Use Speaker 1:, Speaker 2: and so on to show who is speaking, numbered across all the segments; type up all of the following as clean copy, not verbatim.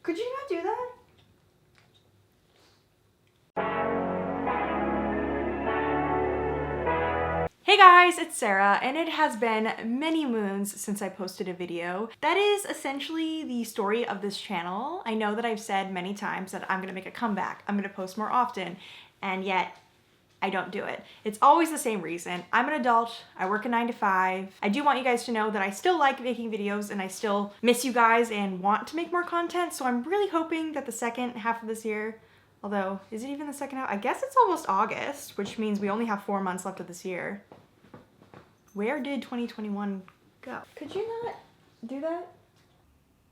Speaker 1: Could you not do that? Hey guys, it's Sarah, and it has been many moons since I posted a video. That is essentially the story of this channel. I know that I've said many times that I'm gonna make a comeback, I'm gonna post more often, and yet I don't do it. It's always the same reason. I'm an adult, I work a 9 to 5. I do want you guys to know that I still like making videos and I still miss you guys and want to make more content, so I'm really hoping that the second half of this year, although, is it even the second half? I guess it's almost August, which means we only have 4 months left of this year. Where did 2021 go? Could you not do that?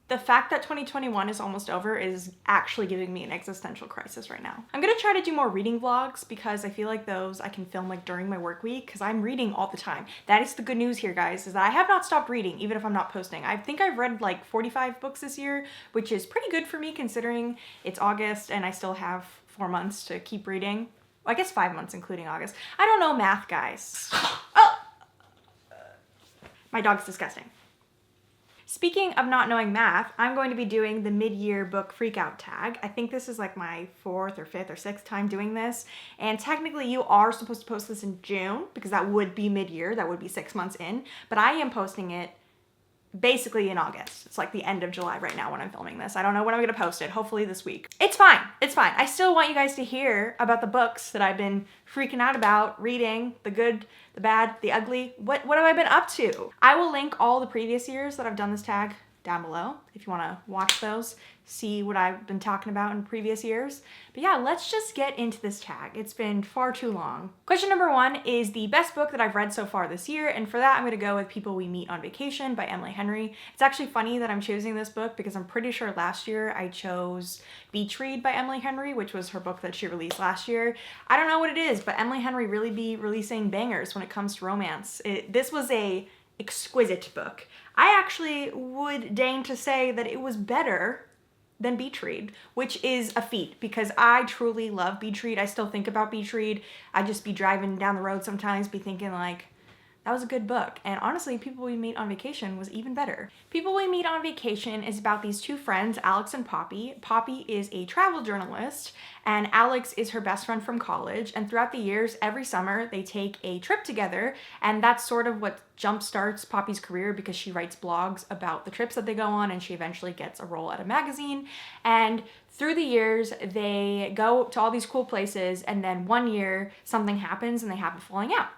Speaker 1: The fact that 2021 is almost over is actually giving me an existential crisis right now. I'm gonna try to do more reading vlogs because I feel like those I can film like during my work week because I'm reading all the time. That is the good news here, guys, is that I have not stopped reading even if I'm not posting. I think I've read like 45 books this year, which is pretty good for me considering it's August and I still have 4 months to keep reading. Well, I guess 5 months including August. I don't know math, guys. Oh! My dog's disgusting. Speaking of not knowing math, I'm going to be doing the mid-year book freakout tag. I think this is like my 4th or 5th or 6th time doing this. And technically you are supposed to post this in June because that would be mid-year, that would be 6 months in. But I am posting it basically in August. It's like the end of July right now when I'm filming this. I don't know when I'm gonna post it, hopefully this week. It's fine, it's fine. I still want you guys to hear about the books that I've been freaking out about, reading, the good, the bad, the ugly. What have I been up to? I will link all the previous years that I've done this tag down below if you wanna watch those, see what I've been talking about in previous years. But yeah, let's just get into this tag. It's been far too long. Question number 1 is the best book that I've read so far this year, and for that I'm gonna go with People We Meet on Vacation by Emily Henry. It's actually funny that I'm choosing this book because I'm pretty sure last year I chose Beach Read by Emily Henry, which was her book that she released last year. I don't know what it is, but Emily Henry really be releasing bangers when it comes to romance. This was a exquisite book. I actually would deign to say that it was better than Beach Read, which is a feat because I truly love Beach Read. I still think about Beach Read. I just be driving down the road sometimes, be thinking like, that was a good book. And honestly, People We Meet on Vacation was even better. People We Meet on Vacation is about these two friends, Alex and Poppy. Poppy is a travel journalist and Alex is her best friend from college. And throughout the years, every summer, they take a trip together. And that's sort of what jumpstarts Poppy's career because she writes blogs about the trips that they go on and she eventually gets a role at a magazine. And through the years, they go to all these cool places and then one year something happens and they have a falling out.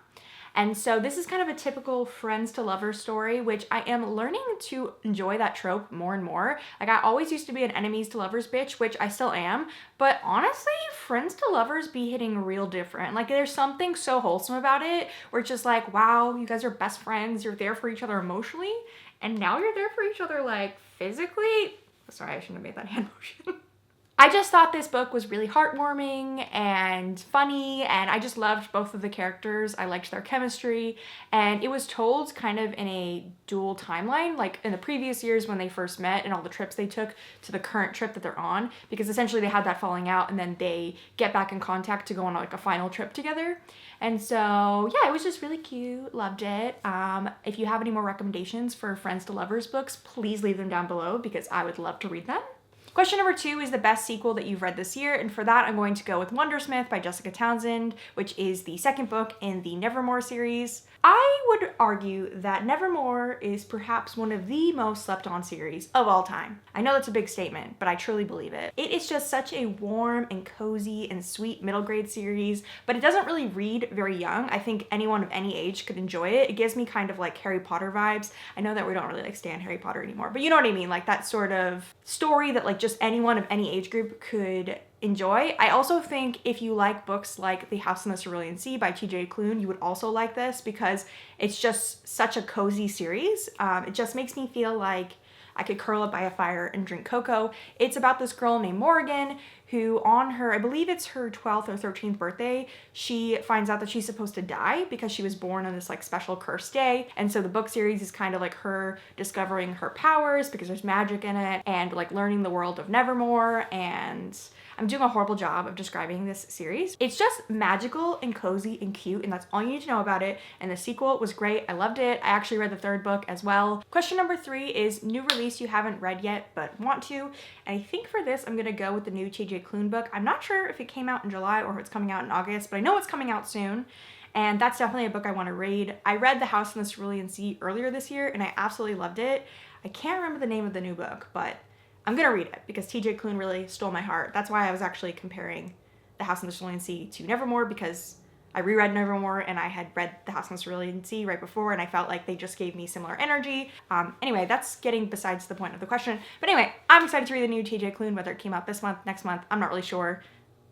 Speaker 1: And so this is kind of a typical friends to lovers story, which I am learning to enjoy that trope more and more. Like I always used to be an enemies to lovers bitch, which I still am, but honestly, friends to lovers be hitting real different. Like there's something so wholesome about it where it's just like, wow, you guys are best friends, you're there for each other emotionally, and now you're there for each other like physically. Sorry, I shouldn't have made that hand motion. I just thought this book was really heartwarming and funny, and I just loved both of the characters. I liked their chemistry, and it was told kind of in a dual timeline, like in the previous years when they first met and all the trips they took to the current trip that they're on, because essentially they had that falling out and then they get back in contact to go on like a final trip together. And so yeah, it was just really cute, loved it. If you have any more recommendations for friends to lovers books, please leave them down below because I would love to read them. Question number 2 is the best sequel that you've read this year, and for that I'm going to go with Wundersmith by Jessica Townsend, which is the second book in the Nevermore series. I would argue that Nevermore is perhaps one of the most slept on series of all time. I know that's a big statement, but I truly believe it. It is just such a warm and cozy and sweet middle grade series, but it doesn't really read very young. I think anyone of any age could enjoy it. It gives me kind of like Harry Potter vibes. I know that we don't really like stan Harry Potter anymore, but you know what I mean? Like that sort of story that like just anyone of any age group could enjoy. I also think if you like books like The House in the Cerulean Sea by TJ Klune, you would also like this because it's just such a cozy series. It just makes me feel like I could curl up by a fire and drink cocoa. It's about this girl named Morgan who on her, I believe it's her 12th or 13th birthday, she finds out that she's supposed to die because she was born on this like special cursed day. And so the book series is kind of like her discovering her powers because there's magic in it, and like learning the world of Nevermore. And I'm doing a horrible job of describing this series. It's just magical and cozy and cute, and that's all you need to know about it. And the sequel was great. I loved it. I actually read the third book as well. Question number 3 is new release you haven't read yet but want to. And I think for this, I'm gonna go with the new TJ Klune book. I'm not sure if it came out in July or if it's coming out in August, but I know it's coming out soon. And that's definitely a book I want to read. I read The House in the Cerulean Sea earlier this year, and I absolutely loved it. I can't remember the name of the new book, but I'm gonna read it because TJ Klune really stole my heart. That's why I was actually comparing The House in the Cerulean Sea to Nevermore, because I reread Nevermore and I had read The House in the Cerulean Sea right before, and I felt like they just gave me similar energy. Anyway, that's getting besides the point of the question. But anyway, I'm excited to read the new TJ Klune, whether it came out this month, next month, I'm not really sure.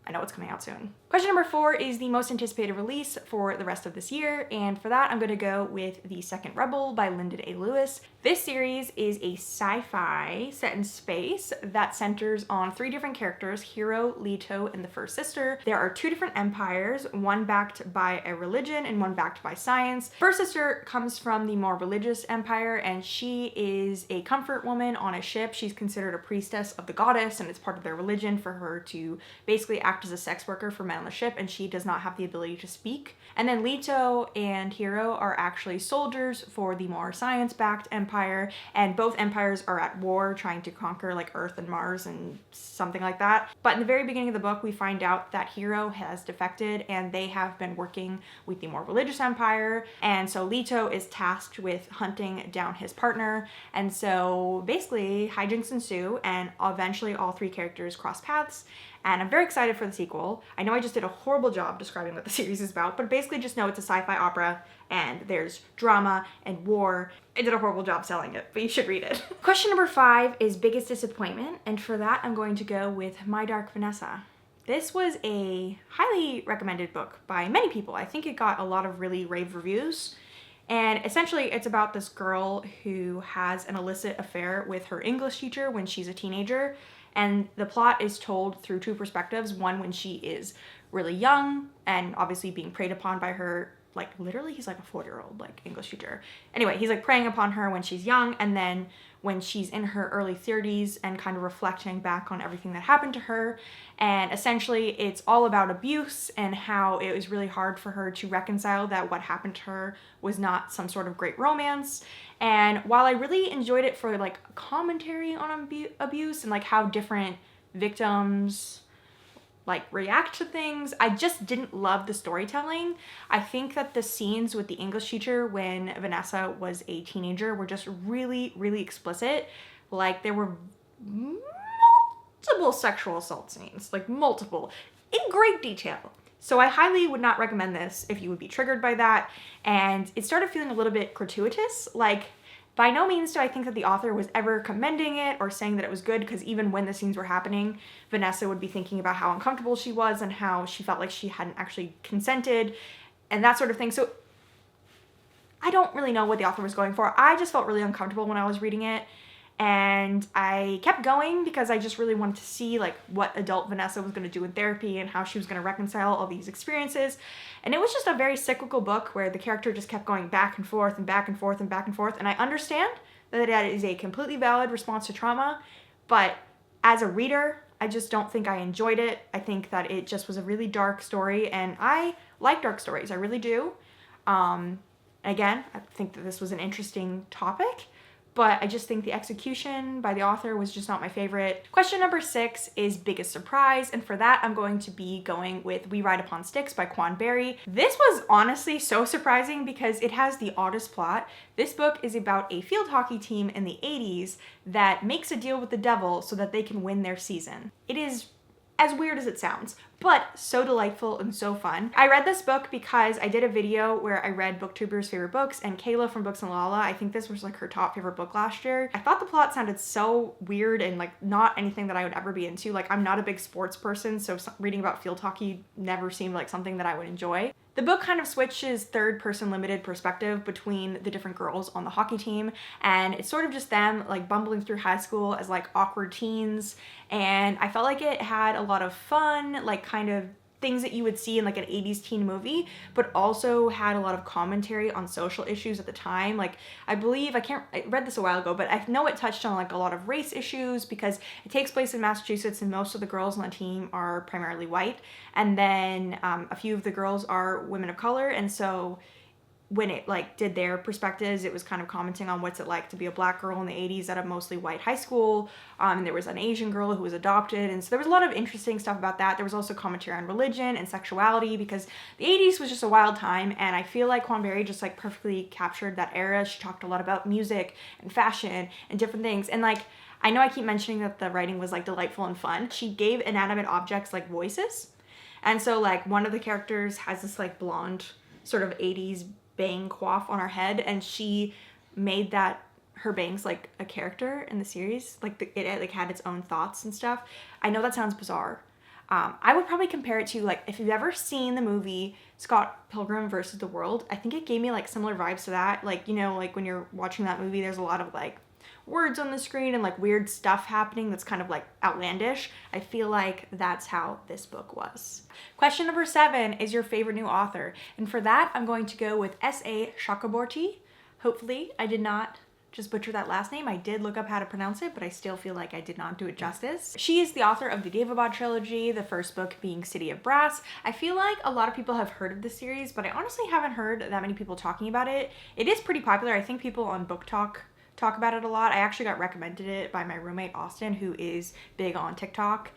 Speaker 1: I know it's coming out soon. Question number 4 is the most anticipated release for the rest of this year, and for that I'm going to go with The Second Rebel by Linden A. Lewis. This series is a sci-fi set in space that centers on 3 different characters, Hero, Leto, and the First Sister. There are 2 different empires, one backed by a religion and one backed by science. First Sister comes from the more religious empire, and she is a comfort woman on a ship. She's considered a priestess of the goddess, and it's part of their religion for her to basically act as a sex worker for men on the ship, and she does not have the ability to speak. And then Leto and Hero are actually soldiers for the more science-backed empire, and both empires are at war trying to conquer like Earth and Mars and something like that. But in the very beginning of the book, we find out that Hero has defected and they have been working with the more religious empire, and so Leto is tasked with hunting down his partner. And so basically hijinks ensue, and eventually all 3 characters cross paths. And I'm very excited for the sequel. I know I just did a horrible job describing what the series is about, but basically just know it's a sci-fi opera and there's drama and war. I did a horrible job selling it, but you should read it. Question number 5 is biggest disappointment, and for that I'm going to go with My Dark Vanessa. This was a highly recommended book by many people. I think it got a lot of really rave reviews. And essentially it's about this girl who has an illicit affair with her English teacher when she's a teenager. And the plot is told through 2 perspectives. One, when she is really young and obviously being preyed upon by her, like literally he's like a 4-year-old like English teacher. Anyway, he's like preying upon her when she's young, and then when she's in her early 30s and kind of reflecting back on everything that happened to her. And essentially it's all about abuse and how it was really hard for her to reconcile that what happened to her was not some sort of great romance. And while I really enjoyed it for like commentary on abuse and like how different victims like react to things, I just didn't love the storytelling. I think that the scenes with the English teacher when Vanessa was a teenager were just really, really explicit. Like there were multiple sexual assault scenes, like multiple, in great detail. So I highly would not recommend this if you would be triggered by that. And it started feeling a little bit gratuitous. Like, by no means do I think that the author was ever commending it or saying that it was good, because even when the scenes were happening, Vanessa would be thinking about how uncomfortable she was and how she felt like she hadn't actually consented and that sort of thing. So I don't really know what the author was going for. I just felt really uncomfortable when I was reading it. And I kept going because I just really wanted to see like what adult Vanessa was going to do in therapy and how she was going to reconcile all these experiences. And it was just a very cyclical book where the character just kept going back and forth and back and forth and back and forth. And I understand that that is a completely valid response to trauma, but as a reader, I just don't think I enjoyed it. I think that it just was a really dark story, and I like dark stories. I really do. Again, I think that this was an interesting topic, but I just think the execution by the author was just not my favorite. Question number 6 is biggest surprise, and for that I'm going to be going with We Ride Upon Sticks by Quan Barry. This was honestly so surprising because it has the oddest plot. This book is about a field hockey team in the 80s that makes a deal with the devil so that they can win their season. It is as weird as it sounds, but so delightful and so fun. I read this book because I did a video where I read booktubers' favorite books, and Kayla from Books and Lala, I think this was like her top favorite book last year. I thought the plot sounded so weird and like not anything that I would ever be into. Like, I'm not a big sports person, so reading about field hockey never seemed like something that I would enjoy. The book kind of switches third-person limited perspective between the different girls on the hockey team, and it's sort of just them like bumbling through high school as like awkward teens, and I felt like it had a lot of fun, like kind of things that you would see in like an 80s teen movie, but also had a lot of commentary on social issues at the time. Like, I read this a while ago, but I know it touched on like a lot of race issues because it takes place in Massachusetts and most of the girls on the team are primarily white. And then a few of the girls are women of color. And so when it like did their perspectives, it was kind of commenting on what's it like to be a black girl in the 80s at a mostly white high school. And there was an Asian girl who was adopted. And so there was a lot of interesting stuff about that. There was also commentary on religion and sexuality because the 80s was just a wild time. And I feel like Quan Berry just like perfectly captured that era. She talked a lot about music and fashion and different things. And like, I know I keep mentioning that the writing was like delightful and fun. She gave inanimate objects like voices. And so like one of the characters has this like blonde sort of 80s bang coif on her head, and she made that her bangs like a character in the series. Like it like had its own thoughts and stuff. I know that sounds bizarre. I would probably compare it to like if you've ever seen the movie Scott Pilgrim versus the World. I think it gave me like similar vibes to that. Like, you know, like when you're watching that movie, there's a lot of like words on the screen and like weird stuff happening that's kind of like outlandish. I feel like that's how this book was. Question number 7 is your favorite new author. And for that, I'm going to go with S.A. Chakraborty. Hopefully I did not just butcher that last name. I did look up how to pronounce it, but I still feel like I did not do it justice. She is the author of the Daevabad trilogy, the first book being City of Brass. I feel like a lot of people have heard of the series, but I honestly haven't heard that many people talking about it. It is pretty popular. I think people on Book Talk talk about it a lot. I actually got recommended it by my roommate Austin, who is big on TikTok.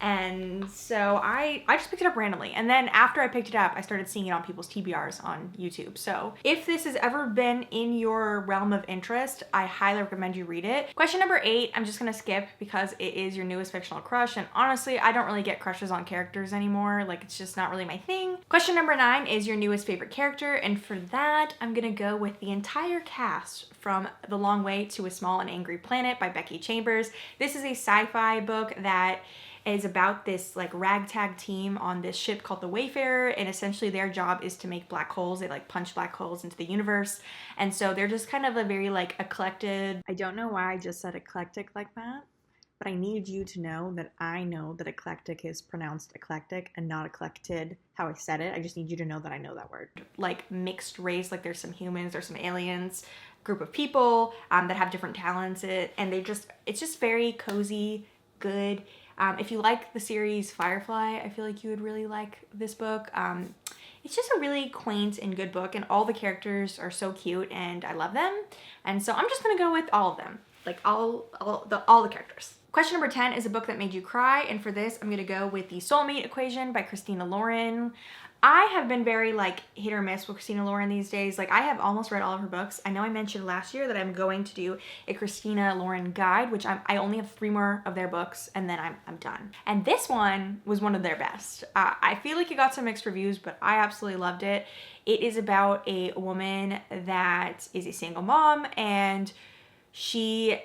Speaker 1: And so I just picked it up randomly. And then after I picked it up, I started seeing it on people's TBRs on YouTube. So if this has ever been in your realm of interest, I highly recommend you read it. Question number 8, I'm just gonna skip because it is your newest fictional crush. And honestly, I don't really get crushes on characters anymore. Like, it's just not really my thing. Question number 9 is your newest favorite character. And for that, I'm gonna go with the entire cast from The Long Way to a Small and Angry Planet by Becky Chambers. This is a sci-fi book that is about this like ragtag team on this ship called the Wayfarer, and essentially their job is to make black holes. They like punch black holes into the universe, and so they're just kind of a very like eclectic. I don't know why I just said eclectic like that, but I need you to know that I know that eclectic is pronounced eclectic and not eclected how I said it. I just need you to know that I know that word. Like mixed race, like there's some humans, there's some aliens, group of people that have different talents, and it's just very cozy, good. If you like the series Firefly, I feel like you would really like this book. It's just a really quaint and good book, and all the characters are so cute, and I love them. And so I'm just gonna go with all of them, like all the characters. Question number 10 is a book that made you cry, and for this, I'm gonna go with The Soulmate Equation by Christina Lauren. I have been very like hit or miss with Christina Lauren these days. Like, I have almost read all of her books. I know I mentioned last year that I'm going to do a Christina Lauren guide, which I only have 3 more of their books and then I'm done. And this one was one of their best. I feel like it got some mixed reviews, but I absolutely loved it. It is about a woman that is a single mom, and she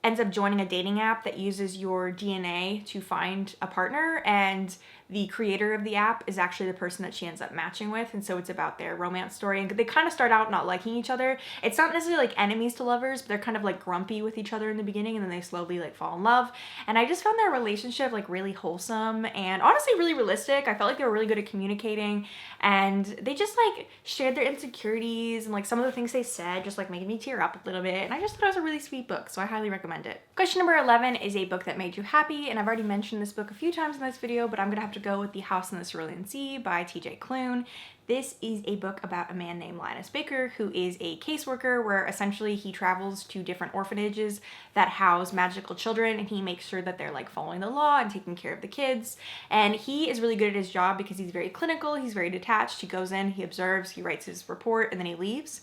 Speaker 1: ends up joining a dating app that uses your DNA to find a partner, and the creator of the app is actually the person that she ends up matching with, and so it's about their romance story. And they kind of start out not liking each other. It's not necessarily like enemies to lovers, but they're kind of like grumpy with each other in the beginning, and then they slowly like fall in love. And I just found their relationship like really wholesome and honestly really realistic. I felt like they were really good at communicating, and they just like shared their insecurities, and like some of the things they said just like made me tear up a little bit. And I just thought it was a really sweet book, so I highly recommend it. Question number 11 is a book that made you happy, and I've already mentioned this book a few times in this video, but I'm gonna have to go with The House in the Cerulean Sea by TJ Klune. This is a book about a man named Linus Baker, who is a caseworker, where essentially he travels to different orphanages that house magical children, and he makes sure that they're like following the law and taking care of the kids. And he is really good at his job because he's very clinical, he's very detached. He goes in, he observes, he writes his report, and then he leaves.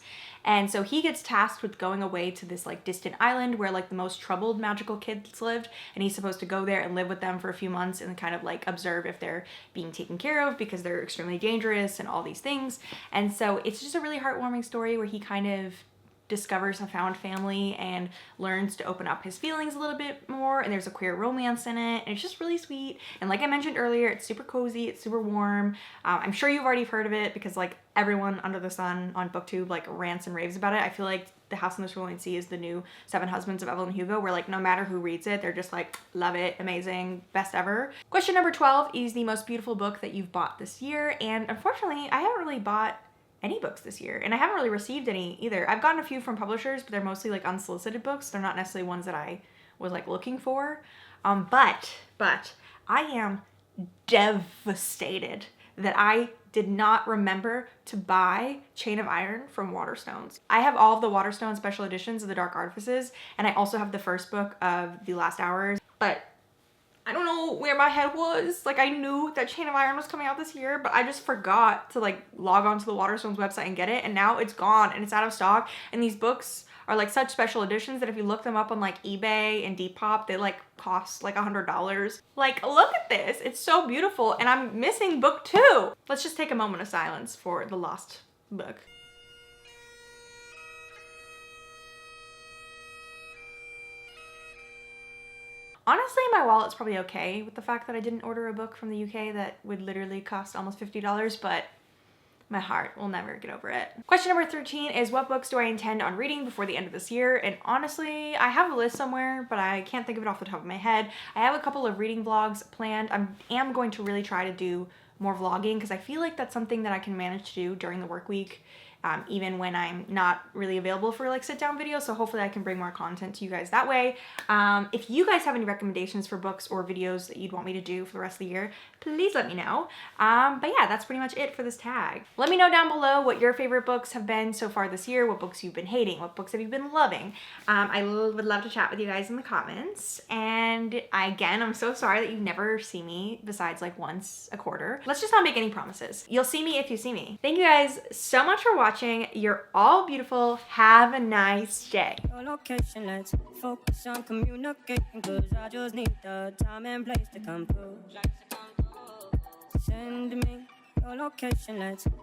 Speaker 1: And so he gets tasked with going away to this like distant island where like the most troubled magical kids lived, and he's supposed to go there and live with them for a few months and kind of like observe if they're being taken care of, because they're extremely dangerous and all these things. And so it's just a really heartwarming story where he kind of discovers a found family and learns to open up his feelings a little bit more, and there's a queer romance in it, and it's just really sweet. And like I mentioned earlier, it's super cozy, it's super warm. I'm sure you've already heard of it because like everyone under the sun on BookTube like rants and raves about it. I feel like The House on the Cerulean Sea is the new Seven Husbands of Evelyn Hugo, where like no matter who reads it, they're just like, love it, amazing, best ever. Question number 12 is the most beautiful book that you've bought this year, and unfortunately I haven't really bought any books this year, and I haven't really received any either. I've gotten a few from publishers, but they're mostly like unsolicited books. They're not necessarily ones that I was like looking for. But I am devastated that I did not remember to buy Chain of Iron from Waterstones. I have all of the Waterstone special editions of the Dark Artifices, and I also have the first book of The Last Hours, but I don't know where my head was. Like I knew that Chain of Iron was coming out this year, but I just forgot to like log on to the Waterstones website and get it, and now it's gone and it's out of stock. And these books are like such special editions that if you look them up on like eBay and Depop, they like cost like $100. Like look at this, it's so beautiful, and I'm missing book 2. Let's just take a moment of silence for the lost book. Honestly, my wallet's probably okay with the fact that I didn't order a book from the UK that would literally cost almost $50, but my heart will never get over it. Question number 13 is, what books do I intend on reading before the end of this year? And honestly, I have a list somewhere, but I can't think of it off the top of my head. I have a couple of reading vlogs planned. I am going to really try to do more vlogging because I feel like that's something that I can manage to do during the work week. Even when I'm not really available for like sit down videos. So hopefully I can bring more content to you guys that way. If you guys have any recommendations for books or videos that you'd want me to do for the rest of the year, please let me know. But yeah, that's pretty much it for this tag. Let me know down below what your favorite books have been so far this year, what books you've been hating, what books have you been loving. I would love to chat with you guys in the comments. And again, I'm so sorry that you never see me besides like once a quarter. Let's just not make any promises. You'll see me if you see me. Thank you guys so much for watching. You're all beautiful. Have a nice day.
Speaker 2: Your location, let's focus on communicating, cause I just need the time and place to come through. Send me your location, let's